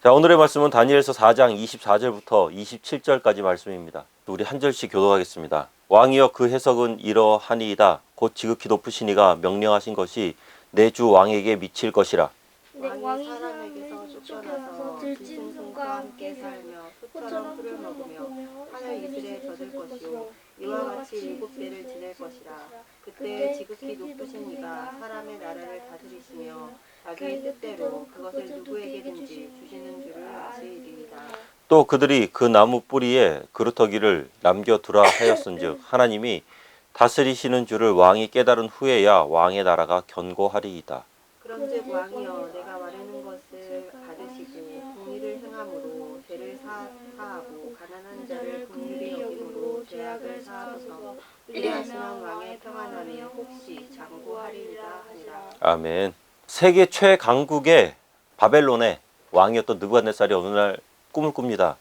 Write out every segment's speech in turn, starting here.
자, 오늘의 말씀은 다니엘서 4장 24절부터 27절까지 말씀입니다. 우리 한 절씩 교독하겠습니다. 왕이여 그 해석은 이러하니이다. 곧 지극히 높으신 이가 명령하신 것이 내 주 왕에게 미칠 것이라. 왕이 사람에게서 쫓겨나서 들짐승과 함께 살며 소처럼 풀을 먹으며 하늘 이슬에 젖을 것이요 이와 같이 7배를 지낼 것이라. 그때 지극히 높으신 이가 사람의 나라를 다스리시며 자기의 뜻대로 그것을 누구에게든지 주시는 줄을 아시리이다. 또 그들이 그 나무 뿌리에 그루터기를 남겨두라 하였은즉 하나님이 다스리시는 줄을 왕이 깨달은 후에야 왕의 나라가 견고하리이다. 그런즉 왕이여 내가 말하는 것을 받으시고 공의를 행함으로 죄를 사하고 가난한 자를 긍휼히 여김으로 죄악을 사하소서. 그리하시면 왕의 평안함이 혹시 장구하리이다 하니라. 아멘. 세계 최강국의 바벨론의 왕이었던 느부갓네살이 어느 날 꿈을 꿉니다.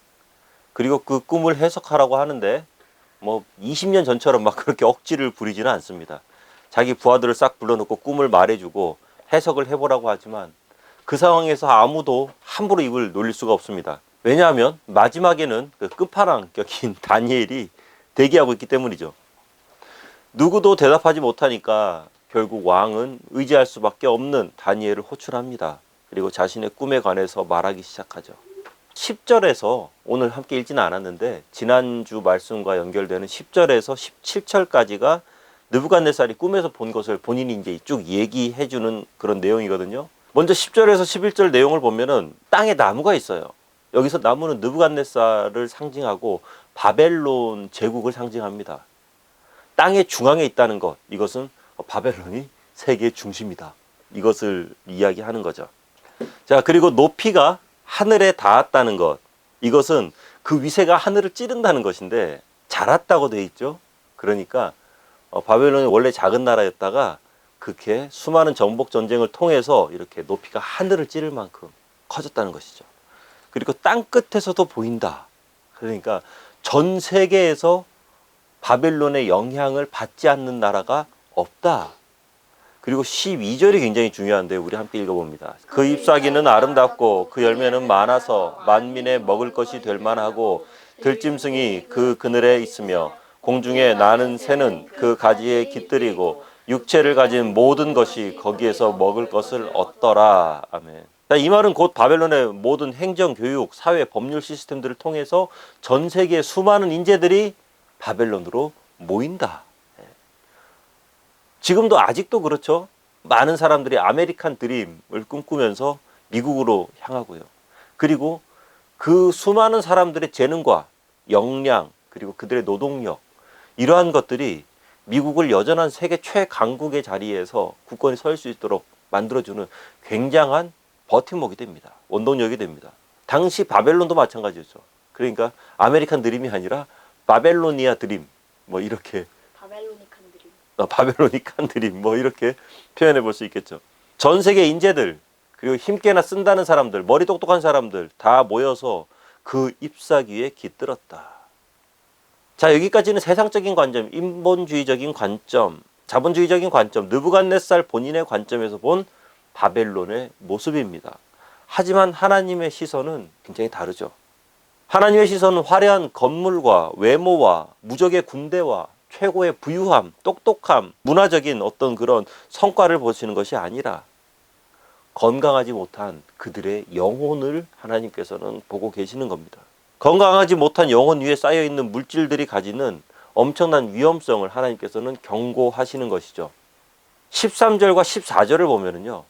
그리고 그 꿈을 해석하라고 하는데 20년 전처럼 막 그렇게 억지를 부리지는 않습니다. 자기 부하들을 싹 불러놓고 꿈을 말해주고 해석을 해보라고 하지만 그 상황에서 아무도 함부로 입을 놀릴 수가 없습니다. 왜냐하면 마지막에는 그 끝판왕격인 다니엘이 대기하고 있기 때문이죠. 누구도 대답하지 못하니까 결국 왕은 의지할 수밖에 없는 다니엘을 호출합니다. 그리고 자신의 꿈에 관해서 말하기 시작하죠. 10절에서 오늘 함께 읽지는 않았는데 지난주 말씀과 연결되는 10절에서 17절까지가 느부갓네살이 꿈에서 본 것을 본인이 이제 쭉 얘기해주는 그런 내용이거든요. 먼저 10절에서 11절 내용을 보면은 땅에 나무가 있어요. 여기서 나무는 느부갓네살을 상징하고 바벨론 제국을 상징합니다. 땅의 중앙에 있다는 것, 이것은 바벨론이 세계의 중심이다. 이것을 이야기하는 거죠. 자, 그리고 높이가 하늘에 닿았다는 것, 이것은 그 위세가 하늘을 찌른다는 것인데 자랐다고 돼 있죠. 그러니까 바벨론이 원래 작은 나라였다가 그렇게 수많은 정복 전쟁을 통해서 이렇게 높이가 하늘을 찌를 만큼 커졌다는 것이죠. 그리고 땅 끝에서도 보인다. 그러니까 전 세계에서 바벨론의 영향을 받지 않는 나라가 없다. 그리고 12절이 굉장히 중요한데 우리 함께 읽어봅니다. 그 잎사귀는 아름답고 그 열매는 많아서 만민의 먹을 것이 될 만하고 들짐승이 그 그늘에 있으며 공중에 나는 새는 그 가지에 깃들이고 육체를 가진 모든 것이 거기에서 먹을 것을 얻더라. 아멘. 이 말은 곧 바벨론의 모든 행정, 교육, 사회, 법률 시스템들을 통해서 전 세계의 수많은 인재들이 바벨론으로 모인다. 지금도 아직도 그렇죠. 많은 사람들이 아메리칸 드림을 꿈꾸면서 미국으로 향하고요. 그리고 그 수많은 사람들의 재능과 역량, 그리고 그들의 노동력, 이러한 것들이 미국을 여전한 세계 최강국의 자리에서 굳건히 설 수 있도록 만들어주는 굉장한 버팀목이 됩니다. 원동력이 됩니다. 당시 바벨론도 마찬가지였죠. 그러니까 아메리칸 드림이 아니라 바벨로니아 드림, 이렇게 바벨로니칸 드림 이렇게 표현해 볼 수 있겠죠. 전 세계 인재들, 그리고 힘께나 쓴다는 사람들, 머리 똑똑한 사람들 다 모여서 그 잎사귀에 깃들었다. 자, 여기까지는 세상적인 관점, 인본주의적인 관점, 자본주의적인 관점, 느부갓네살 본인의 관점에서 본 바벨론의 모습입니다. 하지만 하나님의 시선은 굉장히 다르죠. 하나님의 시선은 화려한 건물과 외모와 무적의 군대와 최고의 부유함, 똑똑함, 문화적인 어떤 그런 성과를 보시는 것이 아니라 건강하지 못한 그들의 영혼을 하나님께서는 보고 계시는 겁니다. 건강하지 못한 영혼 위에 쌓여있는 물질들이 가지는 엄청난 위험성을 하나님께서는 경고하시는 것이죠. 13절과 14절을 보면은요,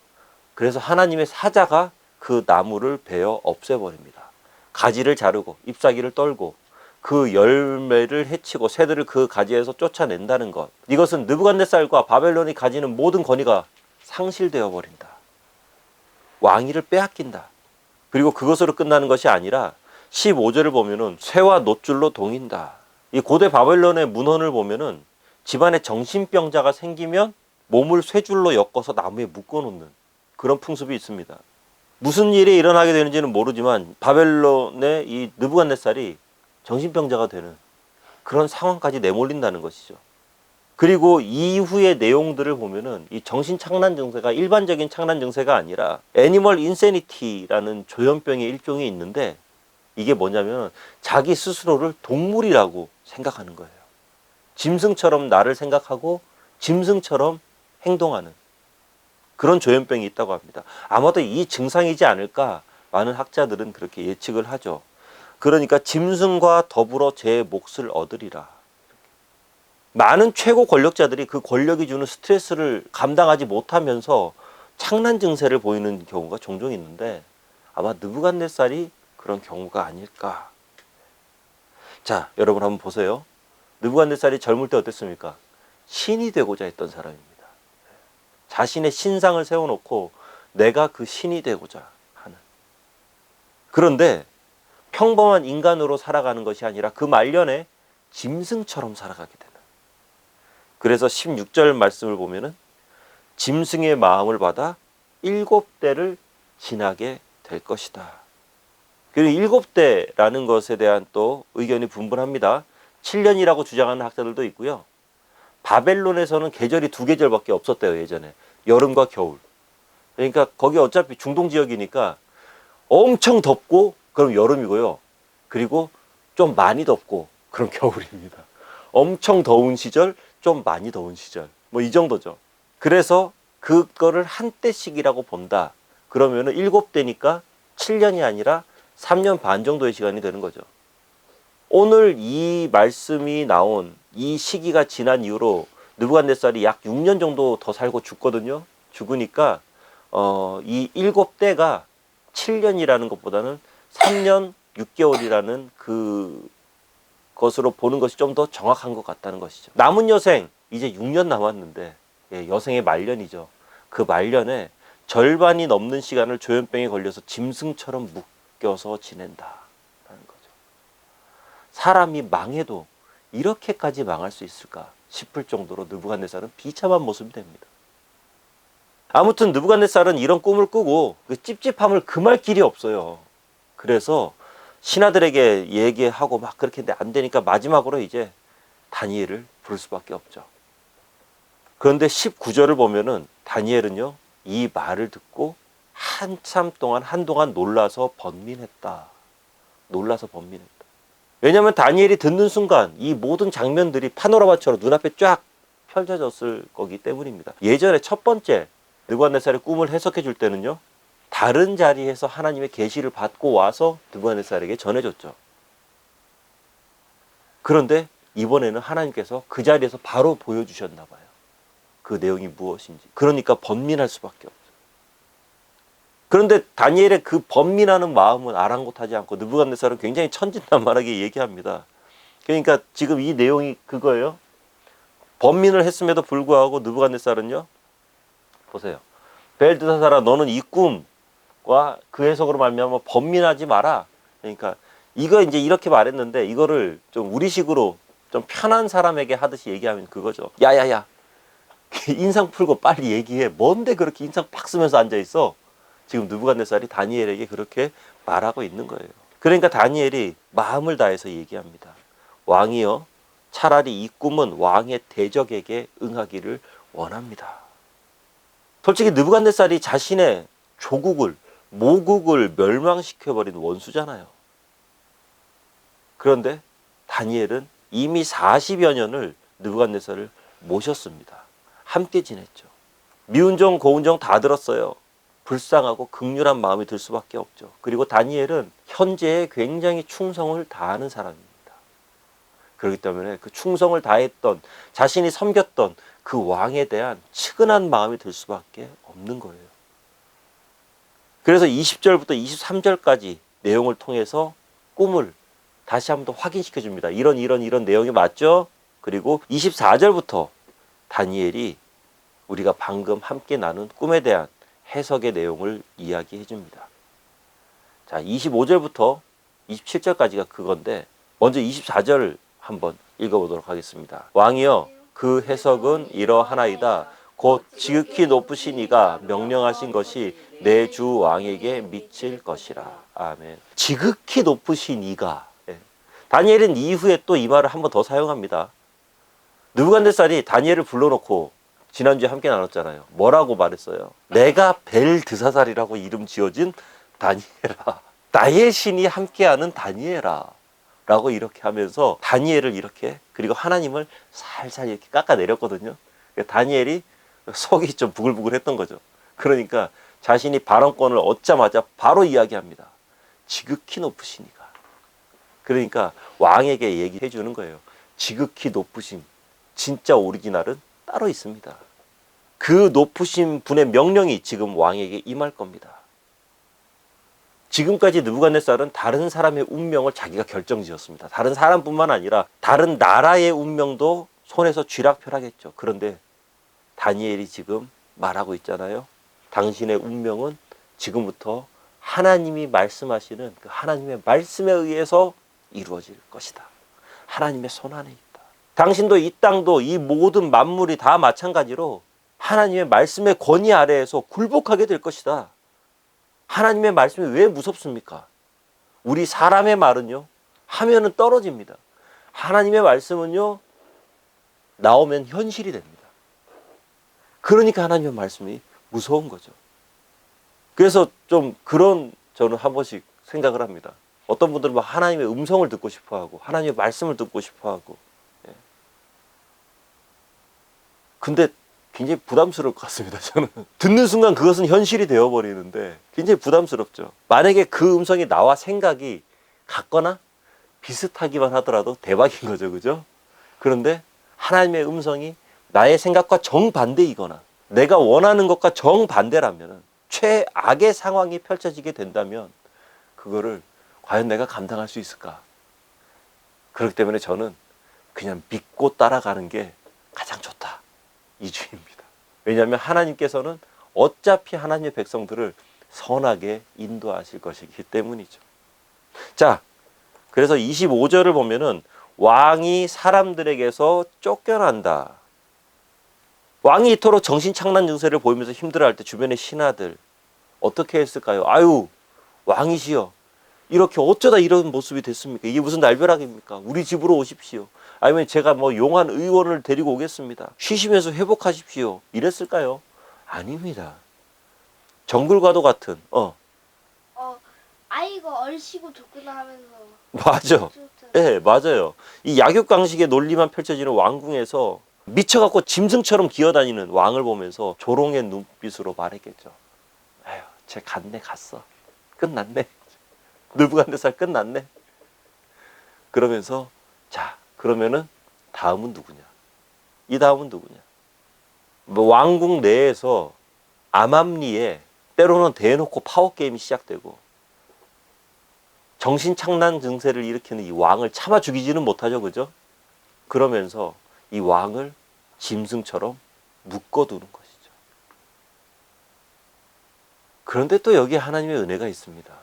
그래서 하나님의 사자가 그 나무를 베어 없애버립니다. 가지를 자르고 잎사귀를 떨고 그 열매를 해치고 새들을 그 가지에서 쫓아낸다는 것, 이것은 느부갓네살과 바벨론이 가지는 모든 권위가 상실되어 버린다. 왕위를 빼앗긴다. 그리고 그것으로 끝나는 것이 아니라 15절을 보면은 쇠와 놋줄로 동인다. 이 고대 바벨론의 문헌을 보면은 집안에 정신병자가 생기면 몸을 쇠줄로 엮어서 나무에 묶어놓는 그런 풍습이 있습니다. 무슨 일이 일어나게 되는지는 모르지만 바벨론의 이 느부갓네살이 정신병자가 되는 그런 상황까지 내몰린다는 것이죠. 그리고 이후의 내용들을 보면은 이 정신 착란 증세가 일반적인 착란 증세가 아니라 애니멀 인세니티라는 조현병의 일종이 있는데, 이게 뭐냐면 자기 스스로를 동물이라고 생각하는 거예요. 짐승처럼 나를 생각하고 짐승처럼 행동하는 그런 조현병이 있다고 합니다. 아마도 이 증상이지 않을까 많은 학자들은 그렇게 예측을 하죠. 그러니까 짐승과 더불어 제 몫을 얻으리라. 많은 최고 권력자들이 그 권력이 주는 스트레스를 감당하지 못하면서 착란 증세를 보이는 경우가 종종 있는데, 아마 느부갓네살이 그런 경우가 아닐까. 자, 여러분 한번 보세요. 느부갓네살이 젊을 때 어땠습니까? 신이 되고자 했던 사람입니다. 자신의 신상을 세워놓고 내가 그 신이 되고자 하는. 그런데 평범한 인간으로 살아가는 것이 아니라 그 말년에 짐승처럼 살아가게 되는. 그래서 16절 말씀을 보면은 짐승의 마음을 받아 7대를 지나게 될 것이다. 그리고 7대라는 것에 대한 또 의견이 분분합니다. 7년이라고 주장하는 학자들도 있고요. 바벨론에서는 계절이 2계절밖에 없었대요, 예전에. 여름과 겨울. 그러니까 거기 어차피 중동 지역이니까 엄청 덥고 그럼 여름이고요. 그리고 좀 많이 덥고 그럼 겨울입니다. 엄청 더운 시절, 좀 많이 더운 시절. 뭐 이 정도죠. 그래서 그거를 한때씩이라고 본다. 그러면은 7대니까 7년이 아니라 3년 반 정도의 시간이 되는 거죠. 오늘 이 말씀이 나온 이 시기가 지난 이후로 느부갓네살이 약 6년 정도 더 살고 죽거든요. 죽으니까 이 7대가 7년이라는 것보다는 3년 6개월이라는 그것으로 보는 것이 좀 더 정확한 것 같다는 것이죠. 남은 여생 이제 6년 남았는데, 여생의 말년이죠. 그 말년에 절반이 넘는 시간을 조현병에 걸려서 짐승처럼 묶여서 지낸다라는 거죠. 사람이 망해도 이렇게까지 망할 수 있을까 싶을 정도로 느부갓네살은 비참한 모습이 됩니다. 아무튼 느부갓네살은 이런 꿈을 꾸고 그 찝찝함을 금할 길이 없어요. 그래서 신하들에게 얘기하고 막 그렇게 했는데 안 되니까 마지막으로 이제 다니엘을 부를 수밖에 없죠. 그런데 19절을 보면은 다니엘은요, 이 말을 듣고 한동안 놀라서 번민했다. 놀라서 번민했다. 왜냐하면 다니엘이 듣는 순간 이 모든 장면들이 파노라마처럼 눈앞에 쫙 펼쳐졌을 거기 때문입니다. 예전에 첫 번째 느부갓네살의 꿈을 해석해 줄 때는요, 다른 자리에서 하나님의 계시를 받고 와서 느부갓네살에게 전해줬죠. 그런데 이번에는 하나님께서 그 자리에서 바로 보여주셨나 봐요. 그 내용이 무엇인지. 그러니까 번민할 수밖에 없어요. 그런데 다니엘의 그 번민하는 마음은 아랑곳하지 않고 느부갓네살은 굉장히 천진난만하게 얘기합니다. 그러니까 지금 이 내용이 그거예요. 번민을 했음에도 불구하고 느부갓네살은요, 보세요. 벨드사살아, 너는 이 꿈과 그 해석으로 말미암아 번민하지 마라. 그러니까 이거 이제 이렇게 말했는데 이거를 좀 우리식으로 좀 편한 사람에게 하듯이 얘기하면 그거죠. 야야야, 인상 풀고 빨리 얘기해. 뭔데 그렇게 인상 팍 쓰면서 앉아 있어? 지금 느부갓네살이 다니엘에게 그렇게 말하고 있는 거예요. 그러니까 다니엘이 마음을 다해서 얘기합니다. 왕이여, 차라리 이 꿈은 왕의 대적에게 응하기를 원합니다. 솔직히 느부갓네살이 자신의 조국을, 모국을 멸망시켜버린 원수잖아요. 그런데 다니엘은 이미 40여 년을 느부갓네살을 모셨습니다. 함께 지냈죠. 미운 정 고운 정 다 들었어요. 불쌍하고 극률한 마음이 들 수밖에 없죠. 그리고 다니엘은 현재에 굉장히 충성을 다하는 사람입니다. 그렇기 때문에 그 충성을 다했던, 자신이 섬겼던 그 왕에 대한 측은한 마음이 들 수밖에 없는 거예요. 그래서 20절부터 23절까지 내용을 통해서 꿈을 다시 한번 더 확인시켜 줍니다. 이런 내용이 맞죠? 그리고 24절부터 다니엘이 우리가 방금 함께 나눈 꿈에 대한 해석의 내용을 이야기해 줍니다. 자, 25절부터 27절까지가 그건데, 먼저 24절을 한번 읽어보도록 하겠습니다. 왕이여, 그 해석은 이러하나이다. 곧 지극히 높으신 이가 명령하신 것이 내 주 왕에게 미칠 것이라. 아멘. 지극히 높으신 이가. 다니엘은 이후에 또 이 말을 한번 더 사용합니다. 느부갓네살이 다니엘을 불러놓고 지난주에 함께 나눴잖아요. 뭐라고 말했어요? 내가 벨드사살이라고 이름 지어진 다니엘아, 나의 신이 함께하는 다니엘아 라고 이렇게 하면서 다니엘을 이렇게, 그리고 하나님을 살살 이렇게 깎아내렸거든요. 다니엘이 속이 좀 부글부글 했던 거죠. 그러니까 자신이 발언권을 얻자마자 바로 이야기합니다. 지극히 높으시니가. 그러니까 왕에게 얘기해 주는 거예요. 지극히 높으신 진짜 오리지널은 따로 있습니다. 그 높으신 분의 명령이 지금 왕에게 임할 겁니다. 지금까지 느부갓네살은 다른 사람의 운명을 자기가 결정지었습니다. 다른 사람뿐만 아니라 다른 나라의 운명도 손에서 쥐락펴락했죠. 그런데 다니엘이 지금 말하고 있잖아요. 당신의 운명은 지금부터 하나님이 말씀하시는 그 하나님의 말씀에 의해서 이루어질 것이다. 하나님의 손 안에 있다. 당신도 이 땅도 이 모든 만물이 다 마찬가지로 하나님의 말씀의 권위 아래에서 굴복하게 될 것이다. 하나님의 말씀이 왜 무섭습니까? 우리 사람의 말은요, 하면은 떨어집니다. 하나님의 말씀은요, 나오면 현실이 됩니다. 그러니까 하나님의 말씀이 무서운 거죠. 그래서 좀 그런 저는 한 번씩 생각을 합니다. 어떤 분들은 막 하나님의 음성을 듣고 싶어 하고, 하나님의 말씀을 듣고 싶어 하고. 예. 근데 굉장히 부담스러울 것 같습니다, 저는. 듣는 순간 그것은 현실이 되어버리는데 굉장히 부담스럽죠. 만약에 그 음성이 나와 생각이 같거나 비슷하기만 하더라도 대박인 거죠, 그죠? 그런데 하나님의 음성이 나의 생각과 정반대이거나 내가 원하는 것과 정반대라면, 최악의 상황이 펼쳐지게 된다면 그거를 과연 내가 감당할 수 있을까? 그렇기 때문에 저는 그냥 믿고 따라가는 게 가장 좋다, 이 주의입니다. 왜냐하면 하나님께서는 어차피 하나님의 백성들을 선하게 인도하실 것이기 때문이죠. 자, 그래서 25절을 보면은 왕이 사람들에게서 쫓겨난다. 왕이 이토록 정신착란 증세를 보이면서 힘들어할 때 주변의 신하들 어떻게 했을까요? 아유, 왕이시여, 이렇게 어쩌다 이런 모습이 됐습니까? 이게 무슨 날벼락입니까? 우리 집으로 오십시오. 아니면 제가 뭐 용한 의원을 데리고 오겠습니다. 쉬시면서 회복하십시오. 이랬을까요? 아닙니다. 정글과도 같은 아이가 얼씨구 좋구나 하면서 맞아. 네, 맞아요. 이 약육강식의 논리만 펼쳐지는 왕궁에서 미쳐갖고 짐승처럼 기어다니는 왕을 보면서 조롱의 눈빛으로 말했겠죠. 아휴, 쟤 갔네, 갔어. 끝났네. 느부갓네살 끝났네. 그러면서 자, 그러면은 다음은 누구냐? 이 다음은 누구냐? 뭐 왕궁 내에서 암암리에 때로는 대놓고 파워게임이 시작되고 정신착란 증세를 일으키는 이 왕을 참아 죽이지는 못하죠, 그죠? 그러면서 이 왕을 짐승처럼 묶어두는 것이죠. 그런데 또 여기에 하나님의 은혜가 있습니다.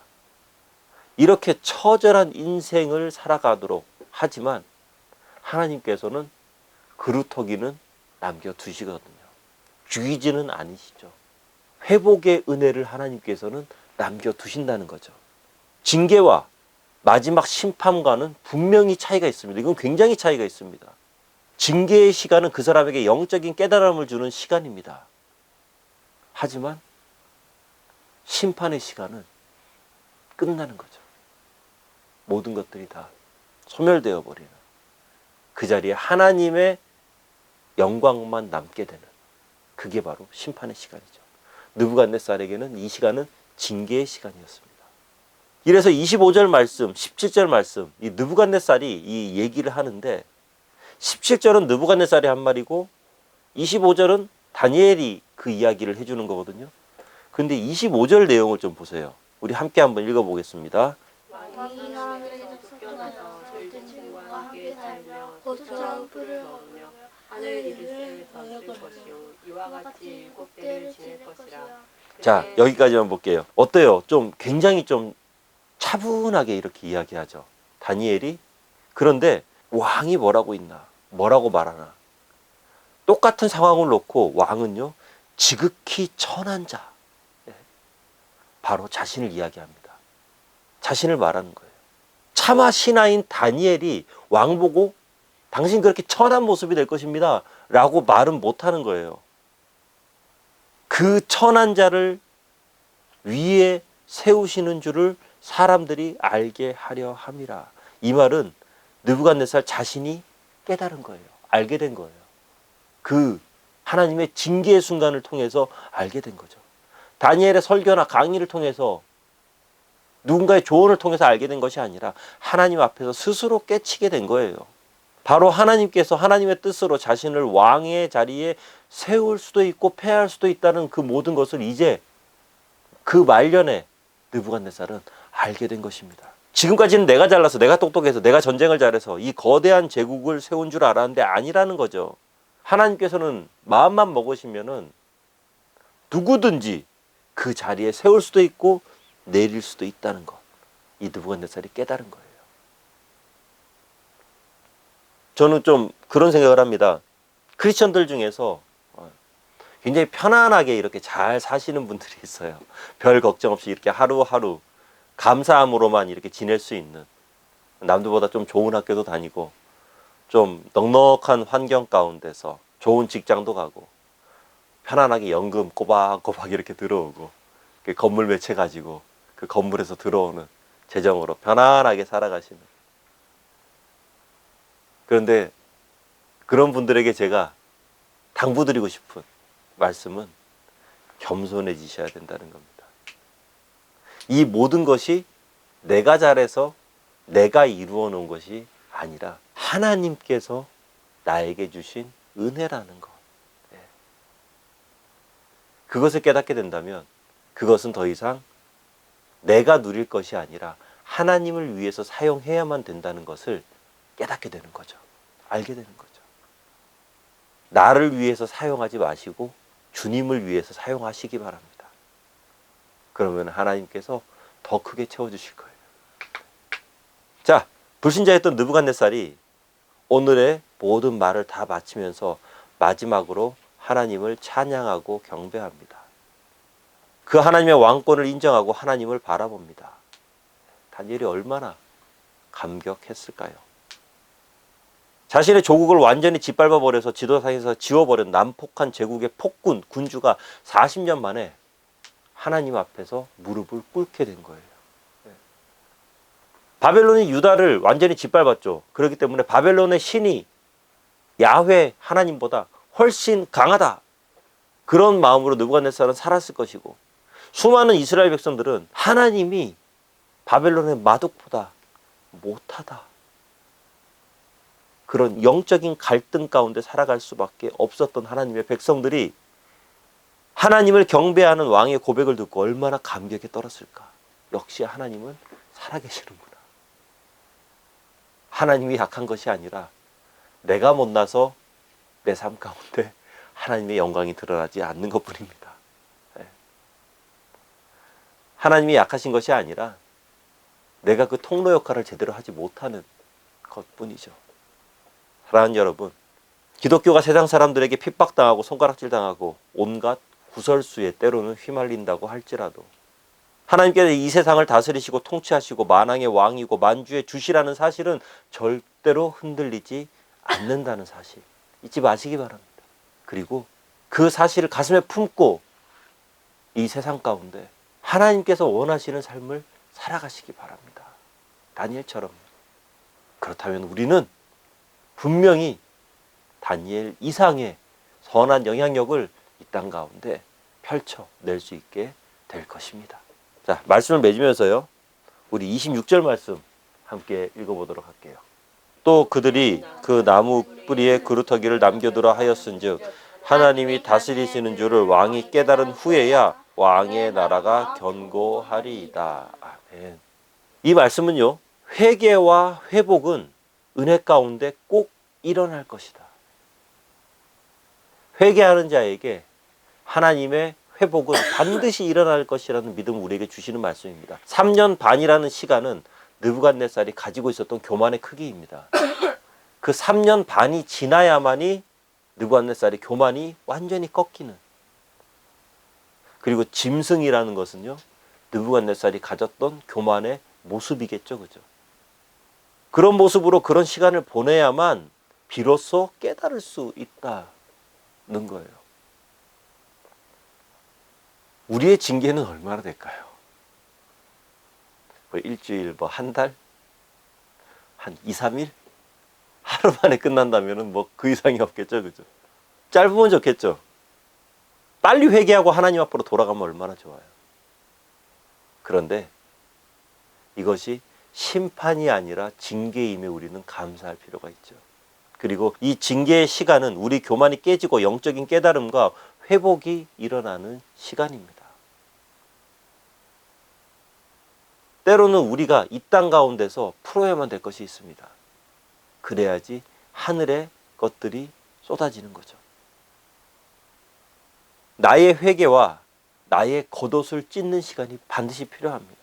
이렇게 처절한 인생을 살아가도록 하지만 하나님께서는 그루터기는 남겨두시거든요. 죽이지는 않으시죠. 회복의 은혜를 하나님께서는 남겨두신다는 거죠. 징계와 마지막 심판과는 분명히 차이가 있습니다. 이건 굉장히 차이가 있습니다. 징계의 시간은 그 사람에게 영적인 깨달음을 주는 시간입니다. 하지만 심판의 시간은 끝나는 거죠. 모든 것들이 다 소멸되어 버리는, 그 자리에 하나님의 영광만 남게 되는, 그게 바로 심판의 시간이죠. 느부갓네살에게는 이 시간은 징계의 시간이었습니다. 이래서 25절 말씀, 17절 말씀, 이 느부갓네살이 이 얘기를 하는데 17절은 느부갓네살이 한 말이고 25절은 다니엘이 그 이야기를 해주는 거거든요. 근데 25절 내용을 좀 보세요. 우리 함께 한번 읽어보겠습니다. 왕이 사람들에게서 쫓겨나서 들짐승과 함께 살며 소처럼 뿔을 먹으며 하늘 이르스를 던질 것이요 이와 같이 7대를 지낼 것이라. 자, 여기까지만 볼게요. 어때요? 좀 굉장히 좀 차분하게 이렇게 이야기하죠, 다니엘이. 그런데 왕이 뭐라고 있나, 뭐라고 말하나. 똑같은 상황을 놓고 왕은요, 지극히 천한 자, 바로 자신을 이야기합니다. 자신을 말하는 거예요. 차마 신하인 다니엘이 왕 보고 당신 그렇게 천한 모습이 될 것입니다 라고 말은 못하는 거예요. 그 천한 자를 위에 세우시는 줄을 사람들이 알게 하려 함이라. 이 말은 느부갓네살 자신이 깨달은 거예요. 알게 된 거예요. 그 하나님의 징계의 순간을 통해서 알게 된 거죠. 다니엘의 설교나 강의를 통해서 누군가의 조언을 통해서 알게 된 것이 아니라 하나님 앞에서 스스로 깨치게 된 거예요. 바로 하나님께서 하나님의 뜻으로 자신을 왕의 자리에 세울 수도 있고 폐할 수도 있다는 그 모든 것을 이제 그 말년에 느부갓네살은 알게 된 것입니다. 지금까지는 내가 잘나서 내가 똑똑해서 내가 전쟁을 잘해서 이 거대한 제국을 세운 줄 알았는데 아니라는 거죠. 하나님께서는 마음만 먹으시면은 누구든지 그 자리에 세울 수도 있고 내릴 수도 있다는 것. 이 느부갓네살이 깨달은 거예요. 저는 좀 그런 생각을 합니다. 크리스천들 중에서 굉장히 편안하게 이렇게 잘 사시는 분들이 있어요. 별 걱정 없이 이렇게 하루하루 감사함으로만 이렇게 지낼 수 있는, 남들보다 좀 좋은 학교도 다니고 좀 넉넉한 환경 가운데서 좋은 직장도 가고 편안하게 연금 꼬박꼬박 이렇게 들어오고 건물 매체 가지고 그 건물에서 들어오는 재정으로 편안하게 살아가시는, 그런데 그런 분들에게 제가 당부드리고 싶은 말씀은 겸손해지셔야 된다는 겁니다. 이 모든 것이 내가 잘해서 내가 이루어 놓은 것이 아니라 하나님께서 나에게 주신 은혜라는 것. 그것을 깨닫게 된다면 그것은 더 이상 내가 누릴 것이 아니라 하나님을 위해서 사용해야만 된다는 것을 깨닫게 되는 거죠. 알게 되는 거죠. 나를 위해서 사용하지 마시고 주님을 위해서 사용하시기 바랍니다. 그러면 하나님께서 더 크게 채워주실 거예요. 자, 불신자였던 느부갓네살이 오늘의 모든 말을 다 마치면서 마지막으로 하나님을 찬양하고 경배합니다. 그 하나님의 왕권을 인정하고 하나님을 바라봅니다. 다니엘이 얼마나 감격했을까요? 자신의 조국을 완전히 짓밟아버려서 지도상에서 지워버린 난폭한 제국의 폭군, 군주가 40년 만에 하나님 앞에서 무릎을 꿇게 된 거예요. 바벨론이 유다를 완전히 짓밟았죠. 그렇기 때문에 바벨론의 신이 야훼 하나님보다 훨씬 강하다. 그런 마음으로 느부갓네살은 살았을 것이고, 수많은 이스라엘 백성들은 하나님이 바벨론의 마독보다 못하다. 그런 영적인 갈등 가운데 살아갈 수밖에 없었던 하나님의 백성들이 하나님을 경배하는 왕의 고백을 듣고 얼마나 감격에 떨었을까. 역시 하나님은 살아계시는구나. 하나님이 약한 것이 아니라 내가 못나서 내 삶 가운데 하나님의 영광이 드러나지 않는 것뿐입니다. 하나님이 약하신 것이 아니라 내가 그 통로 역할을 제대로 하지 못하는 것뿐이죠. 사랑하는 여러분, 기독교가 세상 사람들에게 핍박당하고 손가락질당하고 온갖 구설수에 때로는 휘말린다고 할지라도 하나님께서 이 세상을 다스리시고 통치하시고 만왕의 왕이고 만주의 주시라는 사실은 절대로 흔들리지 않는다는 사실 잊지 마시기 바랍니다. 그리고 그 사실을 가슴에 품고 이 세상 가운데 하나님께서 원하시는 삶을 살아가시기 바랍니다. 다니엘처럼. 그렇다면 우리는 분명히 다니엘 이상의 선한 영향력을 이 땅 가운데 펼쳐낼 수 있게 될 것입니다. 자, 말씀을 맺으면서요, 우리 26절 말씀 함께 읽어보도록 할게요. 또 그들이 그 나무 뿌리에 그루터기를 남겨두라 하였은즉 하나님이 다스리시는 줄을 왕이 깨달은 후에야 왕의 나라가 견고하리이다. 아멘. 이 말씀은요, 회개와 회복은 은혜 가운데 꼭 일어날 것이다. 회개하는 자에게 하나님의 회복은 반드시 일어날 것이라는 믿음을 우리에게 주시는 말씀입니다. 3년 반이라는 시간은 느부갓네살이 가지고 있었던 교만의 크기입니다. 그 3년 반이 지나야만이 느부갓네살의 교만이 완전히 꺾이는, 그리고 짐승이라는 것은요, 느부갓네살이 가졌던 교만의 모습이겠죠. 그죠? 그런 모습으로 그런 시간을 보내야만 비로소 깨달을 수 있다는 거예요. 우리의 징계는 얼마나 될까요? 뭐 일주일, 뭐 한 달? 한 2, 3일? 하루 만에 끝난다면 뭐 그 이상이 없겠죠. 그죠? 짧으면 좋겠죠. 빨리 회개하고 하나님 앞으로 돌아가면 얼마나 좋아요. 그런데 이것이 심판이 아니라 징계임에 우리는 감사할 필요가 있죠. 그리고 이 징계의 시간은 우리 교만이 깨지고 영적인 깨달음과 회복이 일어나는 시간입니다. 때로는 우리가 이 땅 가운데서 풀어야만 될 것이 있습니다. 그래야지 하늘의 것들이 쏟아지는 거죠. 나의 회개와 나의 겉옷을 찢는 시간이 반드시 필요합니다.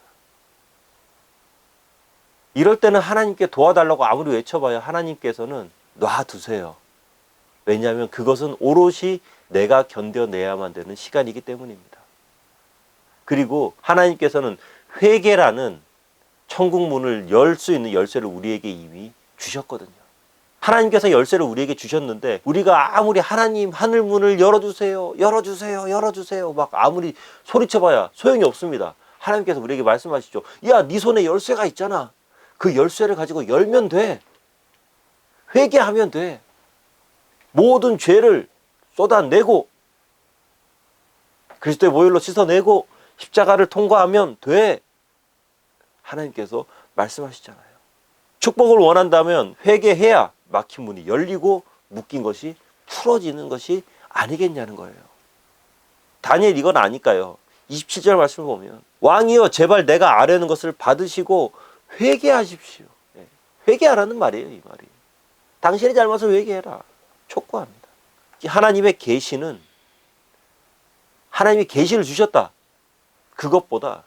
이럴 때는 하나님께 도와달라고 아무리 외쳐봐야 하나님께서는 놔두세요. 왜냐하면 그것은 오롯이 내가 견뎌내야만 되는 시간이기 때문입니다. 그리고 하나님께서는 회개라는 천국 문을 열 수 있는 열쇠를 우리에게 이미 주셨거든요. 하나님께서 열쇠를 우리에게 주셨는데 우리가 아무리 하나님 하늘 문을 열어주세요, 열어주세요, 열어주세요 막 아무리 소리쳐봐야 소용이 없습니다. 하나님께서 우리에게 말씀하시죠. 야, 네 손에 열쇠가 있잖아. 그 열쇠를 가지고 열면 돼. 회개하면 돼. 모든 죄를 쏟아내고 그리스도의 보혈로 씻어내고 십자가를 통과하면 돼. 하나님께서 말씀하시잖아요. 축복을 원한다면 회개해야 막힌 문이 열리고 묶인 것이 풀어지는 것이 아니겠냐는 거예요. 다니엘 이건 아니까요. 27절 말씀을 보면 왕이여 제발 내가 아뢰는 것을 받으시고 회개하십시오. 회개하라는 말이에요. 이 말이. 당신의 잘못을 회개해라. 촉구합니다. 하나님의 계시는 하나님이 계시를 주셨다. 그것보다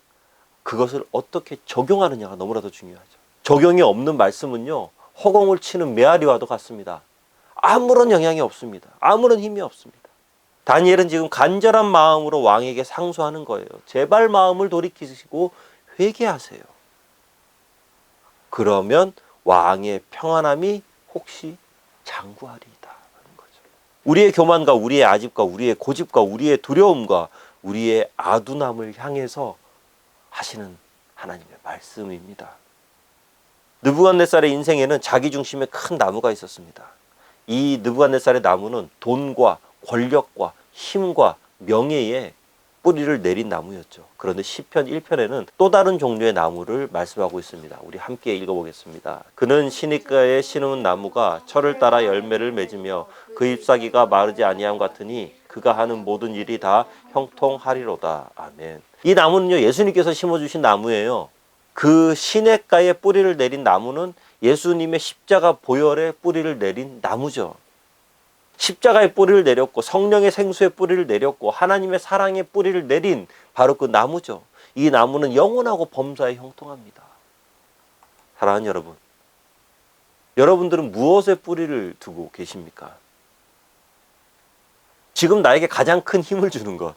그것을 어떻게 적용하느냐가 너무나도 중요하죠. 적용이 없는 말씀은요, 허공을 치는 메아리와도 같습니다. 아무런 영향이 없습니다. 아무런 힘이 없습니다. 다니엘은 지금 간절한 마음으로 왕에게 상소하는 거예요. 제발 마음을 돌이키시고 회개하세요. 그러면 왕의 평안함이 혹시 장구하리이다 하는 거죠. 우리의 교만과 우리의 아집과 우리의 고집과 우리의 두려움과 우리의 아둔함을 향해서 하시는 하나님의 말씀입니다. 느부갓네살의 인생에는 자기 중심의 큰 나무가 있었습니다. 이 느부갓네살의 나무는 돈과 권력과 힘과 명예에 뿌리를 내린 나무였죠. 그런데 시편 1편에는 또 다른 종류의 나무를 말씀하고 있습니다. 우리 함께 읽어보겠습니다. 그는 시냇가에 심은 나무가 철을 따라 열매를 맺으며 그 잎사귀가 마르지 아니함 같으니 그가 하는 모든 일이 다 형통하리로다. 아멘. 이 나무는요, 예수님께서 심어주신 나무예요. 그 시냇가에 뿌리를 내린 나무는 예수님의 십자가 보혈에 뿌리를 내린 나무죠. 십자가의 뿌리를 내렸고 성령의 생수의 뿌리를 내렸고 하나님의 사랑의 뿌리를 내린 바로 그 나무죠. 이 나무는 영원하고 범사에 형통합니다. 사랑하는 여러분, 여러분들은 무엇에 뿌리를 두고 계십니까? 지금 나에게 가장 큰 힘을 주는 것,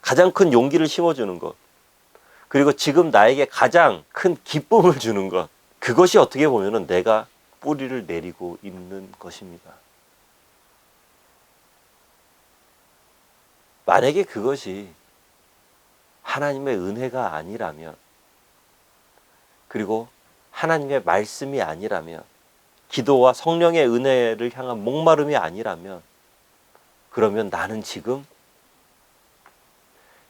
가장 큰 용기를 심어주는 것, 그리고 지금 나에게 가장 큰 기쁨을 주는 것, 그것이 어떻게 보면 내가 뿌리를 내리고 있는 것입니다. 만약에 그것이 하나님의 은혜가 아니라면, 그리고 하나님의 말씀이 아니라면, 기도와 성령의 은혜를 향한 목마름이 아니라면, 그러면 나는 지금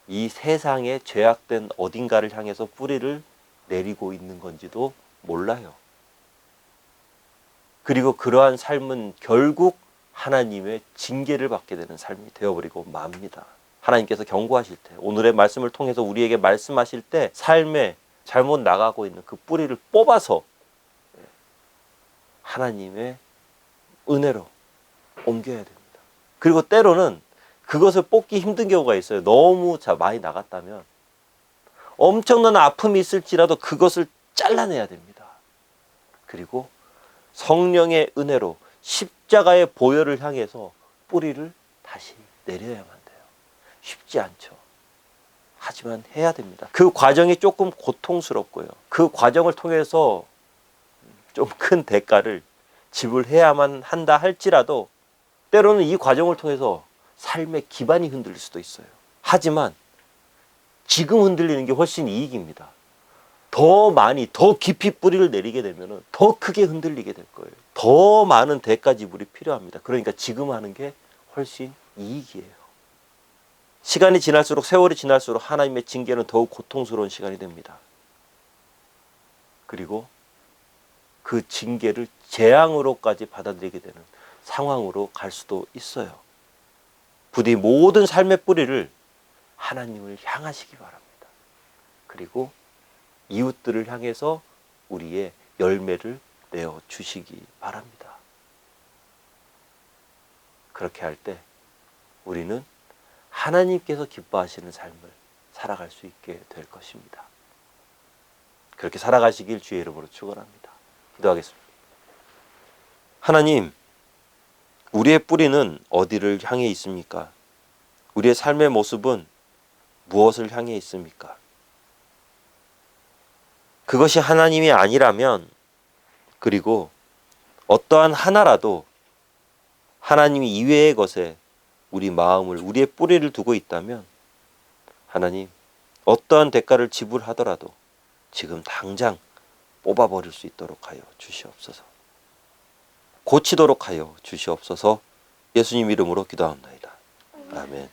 이 세상의 죄악된 어딘가를 향해서 뿌리를 내리고 있는 건지도 몰라요. 그리고 그러한 삶은 결국 하나님의 징계를 받게 되는 삶이 되어버리고 맙니다. 하나님께서 경고하실 때, 오늘의 말씀을 통해서 우리에게 말씀하실 때 삶에 잘못 나가고 있는 그 뿌리를 뽑아서 하나님의 은혜로 옮겨야 됩니다. 그리고 때로는 그것을 뽑기 힘든 경우가 있어요. 너무 많이 나갔다면 엄청난 아픔이 있을지라도 그것을 잘라내야 됩니다. 그리고 성령의 은혜로 십자가의 보혈을 향해서 뿌리를 다시 내려야만 돼요. 쉽지 않죠. 하지만 해야 됩니다. 그 과정이 조금 고통스럽고요. 그 과정을 통해서 좀 큰 대가를 지불해야만 한다 할지라도 때로는 이 과정을 통해서 삶의 기반이 흔들릴 수도 있어요. 하지만 지금 흔들리는 게 훨씬 이익입니다. 더 많이, 더 깊이 뿌리를 내리게 되면 더 크게 흔들리게 될 거예요. 더 많은 대가 지불이 필요합니다. 그러니까 지금 하는 게 훨씬 이익이에요. 시간이 지날수록, 세월이 지날수록 하나님의 징계는 더욱 고통스러운 시간이 됩니다. 그리고 그 징계를 재앙으로까지 받아들이게 되는 상황으로 갈 수도 있어요. 부디 모든 삶의 뿌리를 하나님을 향하시기 바랍니다. 그리고 이웃들을 향해서 우리의 열매를 내어 주시기 바랍니다. 그렇게 할 때 우리는 하나님께서 기뻐하시는 삶을 살아갈 수 있게 될 것입니다. 그렇게 살아가시길 주의 이름으로 축원합니다. 기도하겠습니다. 하나님, 우리의 뿌리는 어디를 향해 있습니까? 우리의 삶의 모습은 무엇을 향해 있습니까? 그것이 하나님이 아니라면, 그리고 어떠한 하나라도 하나님 이외의 것에 우리 마음을, 우리의 뿌리를 두고 있다면 하나님, 어떠한 대가를 지불하더라도 지금 당장 뽑아버릴 수 있도록 하여 주시옵소서. 고치도록 하여 주시옵소서. 예수님 이름으로 기도합니다. 아멘.